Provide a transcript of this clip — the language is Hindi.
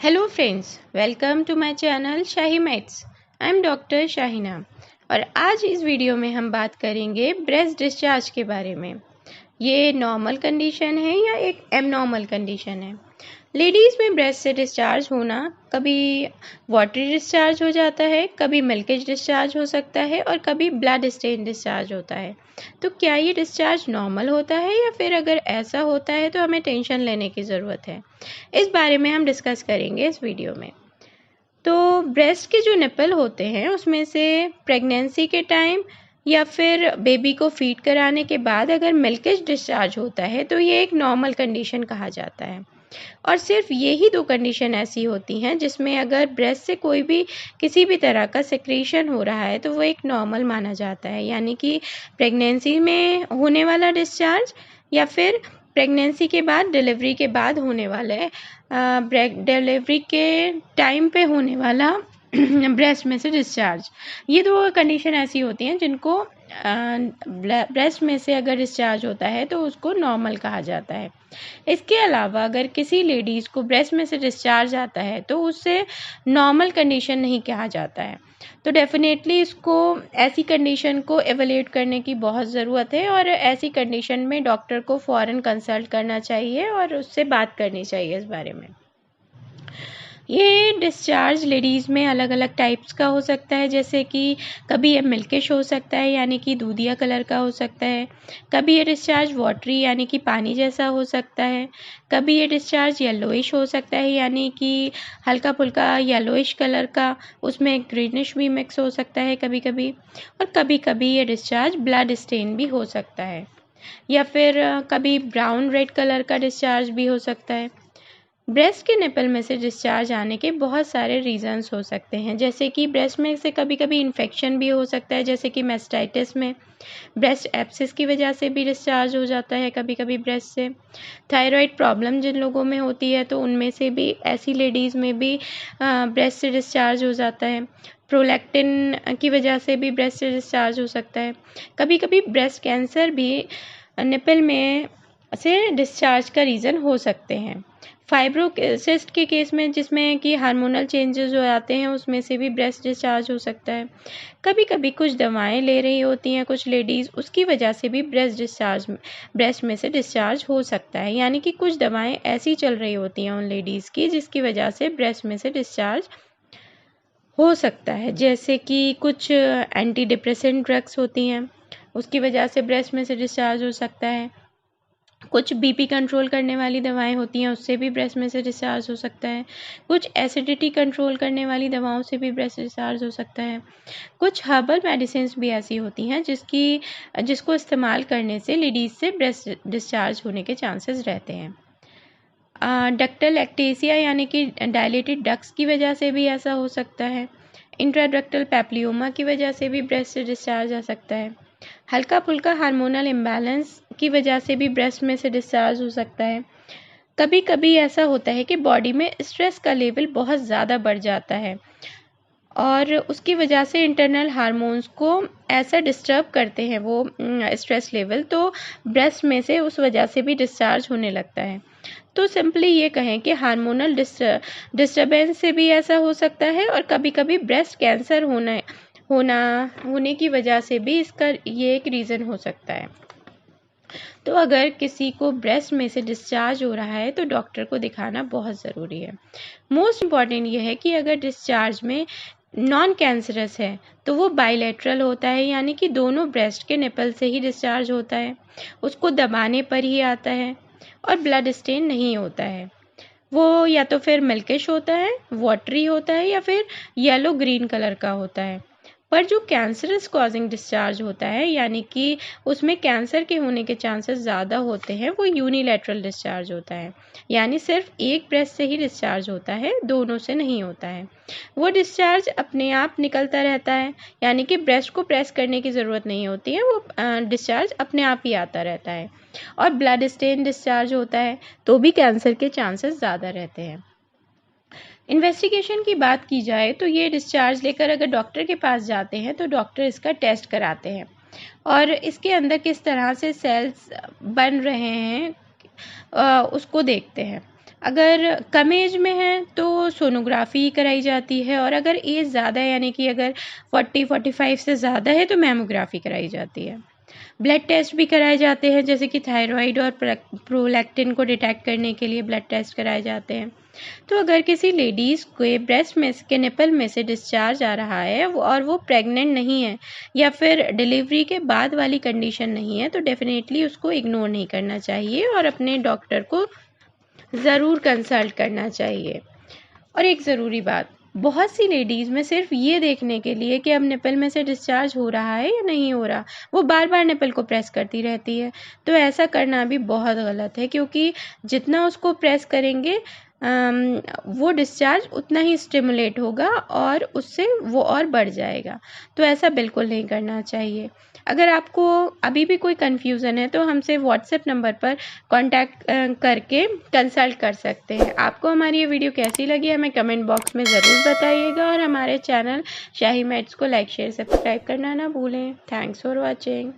Hello friends, welcome to my channel Shahi mates. I am doctor Shaheena और आज इस वीडियो में हम बात करेंगे ब्रेस्ट डिस्चार्ज के बारे में। ये नॉर्मल कंडीशन है या एक एबनॉर्मल कंडीशन है। लेडीज़ में ब्रेस्ट से डिस्चार्ज होना कभी वाटरी डिस्चार्ज हो जाता है, कभी मिल्केज डिस्चार्ज हो सकता है और कभी ब्लड स्टेन डिस्चार्ज होता है। तो क्या ये डिस्चार्ज नॉर्मल होता है या फिर अगर ऐसा होता है तो हमें टेंशन लेने की ज़रूरत है, इस बारे में हम डिस्कस करेंगे इस वीडियो में। तो ब्रेस्ट के जो निपल होते हैं उसमें से प्रेगनेंसी के टाइम या फिर बेबी को फीड कराने के बाद अगर मिल्केज डिस्चार्ज होता है तो ये एक नॉर्मल कंडीशन कहा जाता है। और सिर्फ यही दो कंडीशन ऐसी होती हैं जिसमें अगर ब्रेस्ट से कोई भी किसी भी तरह का सेक्रेशन हो रहा है तो वो एक नॉर्मल माना जाता है, यानी कि प्रेगनेंसी में होने वाला डिस्चार्ज या फिर प्रेगनेंसी के बाद डिलीवरी के बाद होने वाले डिलीवरी के टाइम पे होने वाला ब्रेस्ट में से डिस्चार्ज। ये दो कंडीशन ऐसी होती हैं जिनको ब्रेस्ट में से अगर डिस्चार्ज होता है तो उसको नॉर्मल कहा जाता है। इसके अलावा अगर किसी लेडीज़ को ब्रेस्ट में से डिस्चार्ज आता है तो उससे नॉर्मल कंडीशन नहीं कहा जाता है। तो डेफिनेटली इसको ऐसी कंडीशन को एवेल्यूएट करने की बहुत ज़रूरत है और ऐसी कंडीशन में डॉक्टर को फ़ौरन कंसल्ट करना चाहिए और उससे बात करनी चाहिए इस बारे में। ये डिस्चार्ज लेडीज़ में अलग अलग टाइप्स का हो सकता है, जैसे कि कभी ये मिल्किश हो सकता है यानी कि दूधिया कलर का हो सकता है, कभी ये डिस्चार्ज वाटरी यानी कि पानी जैसा हो सकता है, कभी ये डिस्चार्ज येलोइश हो सकता है यानी कि हल्का फुल्का येलोइश कलर का, उसमें ग्रीनिश भी मिक्स हो सकता है कभी कभी, और कभी कभी ये डिस्चार्ज ब्लड स्टेन भी हो सकता है या फिर कभी ब्राउन रेड कलर का डिस्चार्ज भी हो सकता है। ब्रेस्ट के निपल में से डिस्चार्ज आने के बहुत सारे रीजंस हो सकते हैं, जैसे कि ब्रेस्ट में से कभी कभी इन्फेक्शन भी हो सकता है, जैसे कि मेस्टाइटिस में ब्रेस्ट एब्सिस की वजह से भी डिस्चार्ज हो जाता है कभी कभी ब्रेस्ट से। थायराइड प्रॉब्लम जिन लोगों में होती है तो उनमें से भी ऐसी लेडीज़ में भी ब्रेस्ट से डिस्चार्ज हो जाता है। प्रोलैक्टिन की वजह से भी ब्रेस्ट से डिस्चार्ज हो सकता है। कभी कभी ब्रेस्ट कैंसर भी निपल में से डिस्चार्ज का रीज़न हो सकते हैं। फाइब्रोसिस्ट के केस में जिसमें कि हार्मोनल चेंजेस हो जाते हैं उसमें से भी ब्रेस्ट डिस्चार्ज हो सकता है। कभी कभी कुछ दवाएं ले रही होती हैं कुछ लेडीज़, उसकी वजह से भी ब्रेस्ट में से डिस्चार्ज हो सकता है, यानी कि कुछ दवाएं ऐसी चल रही होती हैं उन लेडीज़ की जिसकी वजह से ब्रेस्ट में से डिस्चार्ज हो सकता है। जैसे कि कुछ एंटी डिप्रेसेंट ड्रग्स होती हैं उसकी वजह से ब्रेस्ट में से डिस्चार्ज हो सकता है। कुछ बीपी कंट्रोल करने वाली दवाएं होती हैं उससे भी ब्रेस्ट में से डिस्चार्ज हो सकता है। कुछ एसिडिटी कंट्रोल करने वाली दवाओं से भी ब्रेस्ट डिस्चार्ज हो सकता है। कुछ हर्बल मेडिसिन भी ऐसी होती हैं जिसको इस्तेमाल करने से लेडीज़ से ब्रेस्ट डिस्चार्ज होने के चांसेस रहते हैं। डक्टल एक्टेसिया यानी कि डायलेटेड डक्ट्स की वजह से भी ऐसा हो सकता है। इंट्राडक्टल पैप्लियोमा की वजह से भी ब्रेस्ट से डिस्चार्ज आ सकता है। हल्का फुल्का हार्मोनल इम्बैलेंस की वजह से भी ब्रेस्ट में से डिस्चार्ज हो सकता है। कभी कभी ऐसा होता है कि बॉडी में स्ट्रेस का लेवल बहुत ज़्यादा बढ़ जाता है और उसकी वजह से इंटरनल हार्मोन्स को ऐसा डिस्टर्ब करते हैं वो स्ट्रेस लेवल, तो ब्रेस्ट में से उस वजह से भी डिस्चार्ज होने लगता है। तो सिंपली ये कहें कि हार्मोनल डिस्टर्बेंस से भी ऐसा हो सकता है और कभी कभी ब्रेस्ट कैंसर होने की वजह से भी इसका ये एक रीज़न हो सकता है। तो अगर किसी को ब्रेस्ट में से डिस्चार्ज हो रहा है तो डॉक्टर को दिखाना बहुत ज़रूरी है। मोस्ट इम्पॉर्टेंट ये है कि अगर डिस्चार्ज में नॉन कैंसरस है तो वो बाइलेटरल होता है, यानी कि दोनों ब्रेस्ट के निपल से ही डिस्चार्ज होता है, उसको दबाने पर ही आता है और ब्लड स्टेन नहीं होता है। वो या तो फिर मिल्किश होता है, वाटरी होता है या फिर येलो ग्रीन कलर का होता है। पर जो कैंसरस कॉजिंग डिस्चार्ज होता है यानी कि उसमें कैंसर के होने के चांसेस ज़्यादा होते हैं, वो यूनिलैटरल डिस्चार्ज होता है, यानी सिर्फ एक ब्रेस्ट से ही डिस्चार्ज होता है, दोनों से नहीं होता है। वो डिस्चार्ज अपने आप निकलता रहता है, यानी कि ब्रेस्ट को प्रेस करने की ज़रूरत नहीं होती है, वो डिस्चार्ज अपने आप ही आता रहता है। और ब्लड स्टेन डिस्चार्ज होता है तो भी कैंसर के चांसेस ज़्यादा रहते हैं। इन्वेस्टिगेशन की बात की जाए तो ये डिस्चार्ज लेकर अगर डॉक्टर के पास जाते हैं तो डॉक्टर इसका टेस्ट कराते हैं और इसके अंदर किस तरह से सेल्स बन रहे हैं उसको देखते हैं। अगर कम एज में है तो सोनोग्राफी कराई जाती है, और अगर एज ज़्यादा है यानी कि अगर 40-45 से ज़्यादा है तो मैमोग्राफी कराई जाती है। ब्लड टेस्ट भी कराए जाते हैं, जैसे कि थायराइड और प्रोलैक्टिन को डिटेक्ट करने के लिए ब्लड टेस्ट कराए जाते हैं। तो अगर किसी लेडीज़ के ब्रेस्ट में के निपल में से डिस्चार्ज आ रहा है और वो प्रेग्नेंट नहीं है या फिर डिलीवरी के बाद वाली कंडीशन नहीं है, तो डेफिनेटली उसको इग्नोर नहीं करना चाहिए और अपने डॉक्टर को ज़रूर कंसल्ट करना चाहिए। और एक ज़रूरी बात, बहुत सी लेडीज़ में सिर्फ ये देखने के लिए कि अब निपल में से डिस्चार्ज हो रहा है या नहीं हो रहा, वो बार बार निपल को प्रेस करती रहती है। तो ऐसा करना भी बहुत गलत है, क्योंकि जितना उसको प्रेस करेंगे वो डिस्चार्ज उतना ही स्टिमुलेट होगा और उससे वो और बढ़ जाएगा। तो ऐसा बिल्कुल नहीं करना चाहिए। अगर आपको अभी भी कोई कन्फ्यूज़न है तो हमसे व्हाट्सएप नंबर पर कांटेक्ट करके कंसल्ट कर सकते हैं। आपको हमारी ये वीडियो कैसी लगी हमें कमेंट बॉक्स में ज़रूर बताइएगा, और हमारे चैनल शाही मेड्स को लाइक शेयर सब्सक्राइब करना ना भूलें। Thanks for watching.